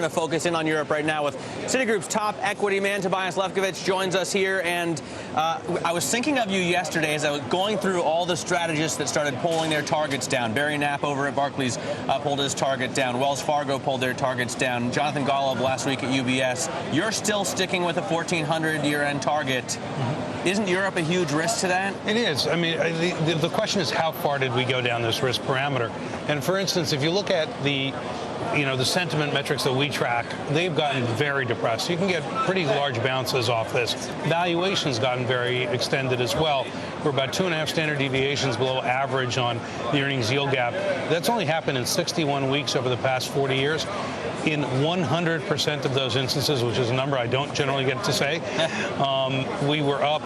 going to focus in on Europe right now with Citigroup's top equity man, Tobias Levkovich, joins us here. And I was thinking of you yesterday as I was going through all the strategists that started pulling their targets down. Barry Knapp over at Barclays pulled his target down. Wells Fargo pulled their targets down. Jonathan Golub last week at UBS. You're still sticking with a 1,400 year-end target. Mm-hmm. Isn't Europe a huge risk to that? It is. I mean, the question is, how far did we go down this risk parameter? And for instance, if you look at the sentiment metrics that we track, they've gotten very depressed. You can get pretty large bounces off this. Valuation's gotten very extended as well. We're about 2.5 standard deviations below average on the earnings yield gap. That's only happened in 61 weeks over the past 40 years. In 100% of those instances, which is a number I don't generally get to say, we were up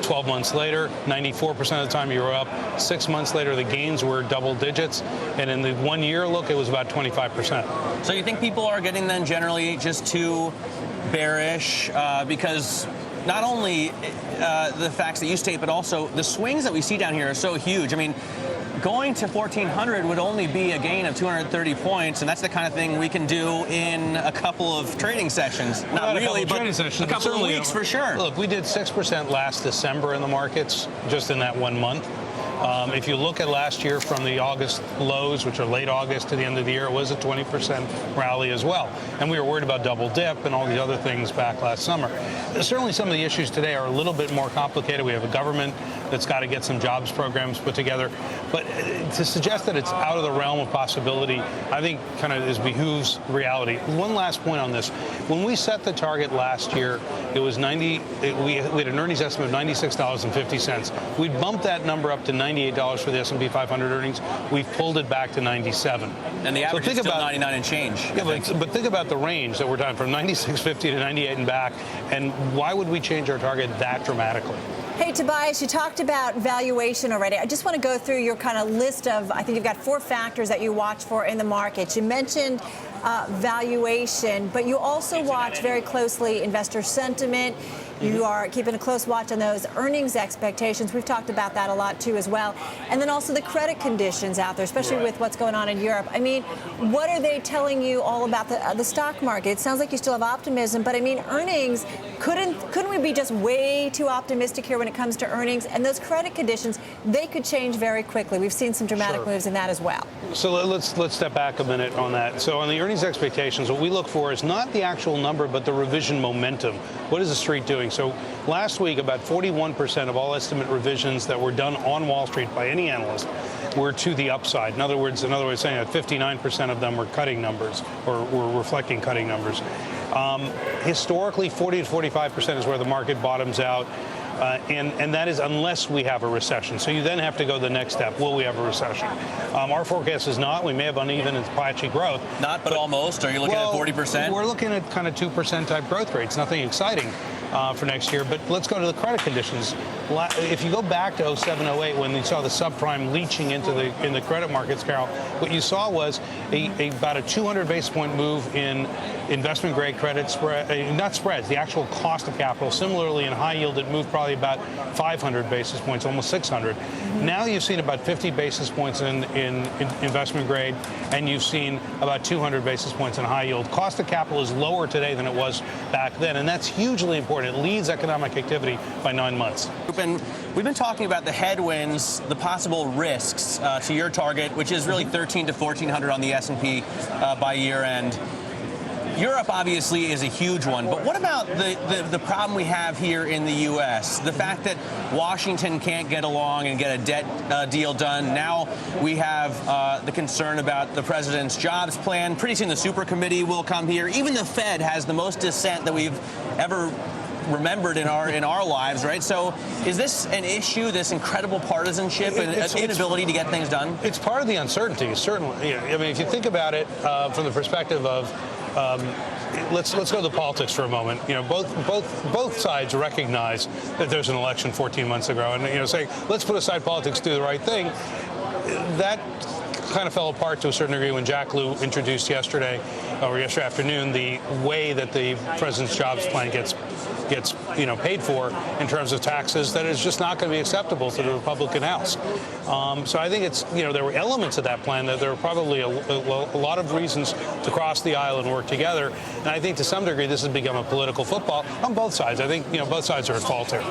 12 months later. 94% of the time you were up. 6 months later, the gains were double digits. And in the 1 year look, it was about 25%. So you think people are getting then generally just too bearish because not only the facts that you state, but also the swings that we see down here are so huge. I mean, going to 1,400 would only be a gain of 230 points, and that's the kind of thing we can do in a couple of trading sessions. Not really, but a couple of weeks for sure. Look, we did 6% last December in the markets, just in that 1 month. If you look at last year from the August lows, which are late August to the end of the year, it was a 20% rally as well. And we were worried about double dip and all the other things back last summer. Certainly some of the issues today are a little bit more complicated. We have a government that's got to get some jobs programs put together. But to suggest that it's out of the realm of possibility, I think kind of behooves reality. One last point on this. When we set the target last year, it was we had an earnings estimate of $96.50. We bumped that number up to $98 for the S&P 500 earnings. We've pulled it back to 97. And the average is still 99 and change. Yeah, but think about the range that we're talking from 96.50 to 98 and back. And why would we change our target that dramatically? Hey, Tobias, you talked about valuation already. I just want to go through your kind of list of, I think you've got 4 factors that you watch for in the markets. You mentioned valuation, but you also watch very closely investor sentiment. You are keeping a close watch on those earnings expectations. We've talked about that a lot, too, as well. And then also the credit conditions out there, especially with what's going on in Europe. I mean, what are they telling you all about the stock market? It sounds like you still have optimism, but I mean, earnings, couldn't we be just way too optimistic here when it comes to earnings? And those credit conditions, they could change very quickly. We've seen some dramatic moves in that as well. So let's step back a minute on that. So on the earnings expectations, what we look for is not the actual number, but the revision momentum. What is the street doing? So last week, about 41% of all estimate revisions that were done on Wall Street by any analyst were to the upside. In other words, saying that 59% of them were cutting numbers or were reflecting cutting numbers. Historically, 40 to 45% is where the market bottoms out. And that is unless we have a recession. So you then have to go the next step. Will we have a recession? Our forecast is not. We may have uneven and patchy growth. Not, but almost. Are you looking at 40%? We're looking at kind of 2% type growth rates. Nothing exciting for next year. But let's go to the credit conditions. If you go back to 07, 08, when you saw the subprime leaching into the credit markets, Carol, what you saw was about a 200 basis point move in investment grade credit spread, not spreads, the actual cost of capital. Similarly, in high yield, it moved probably about 500 basis points, almost 600. Now you've seen about 50 basis points in investment grade, and you've seen about 200 basis points in high yield. Cost of capital is lower today than it was back then, and that's hugely important. It leads economic activity by 9 months. We've been talking about the headwinds, the possible risks to your target, which is really 1,300 to 1,400 on the S&P by year end. Europe obviously is a huge one, but what about the problem we have here in the U.S.? The fact that Washington can't get along and get a debt deal done. Now we have the concern about the president's jobs plan. Pretty soon the super committee will come here. Even the Fed has the most dissent that we've ever remembered in our lives, right? So is this an issue, this incredible partisanship and inability to get things done? It's part of the uncertainty, certainly. I mean, if you think about it from the perspective of let's go to the politics for a moment. You know, both sides recognize that there's an election 14 months ago, and saying let's put aside politics, do the right thing. That kind of fell apart to a certain degree when Jack Lew introduced yesterday afternoon the way that the president's jobs plan gets gets paid for in terms of taxes that is just not going to be acceptable to the Republican House. So I think it's there were elements of that plan that there were probably a lot of reasons to cross the aisle and work together. And I think to some degree this has become a political football on both sides. I think both sides are at fault here.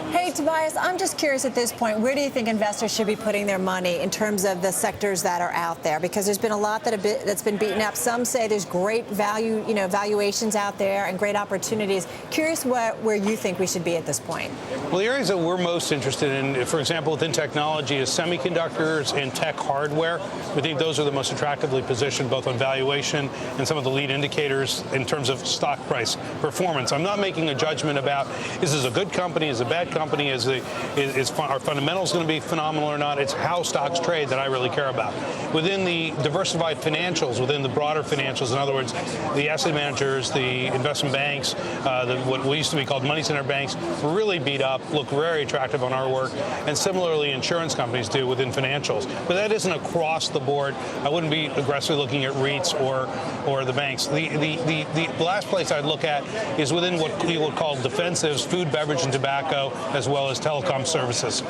Hey, Tobias, I'm just curious at this point, where do you think investors should be putting their money in terms of the sectors that are out there? Because there's been a lot that's been beaten up. Some say there's great value, valuations out there and great opportunities. Curious where you think we should be at this point. Well, the areas that we're most interested in, for example, within technology, is semiconductors and tech hardware. We think those are the most attractively positioned, both on valuation and some of the lead indicators in terms of stock price performance. I'm not making a judgment about is this a good company, is it a bad company, are fundamentals going to be phenomenal or not. It's how stocks trade that I really care about. Within the diversified financials, within the broader financials, in other words, the asset managers, the investment banks, what used to be called money center banks, were really beat up, look very attractive on our work, and similarly insurance companies do within financials. But that isn't across the board. I wouldn't be aggressively looking at REITs or the banks. The last place I'd look at is within what we would call defensives, food, beverage, and tobacco, as well as telecom services.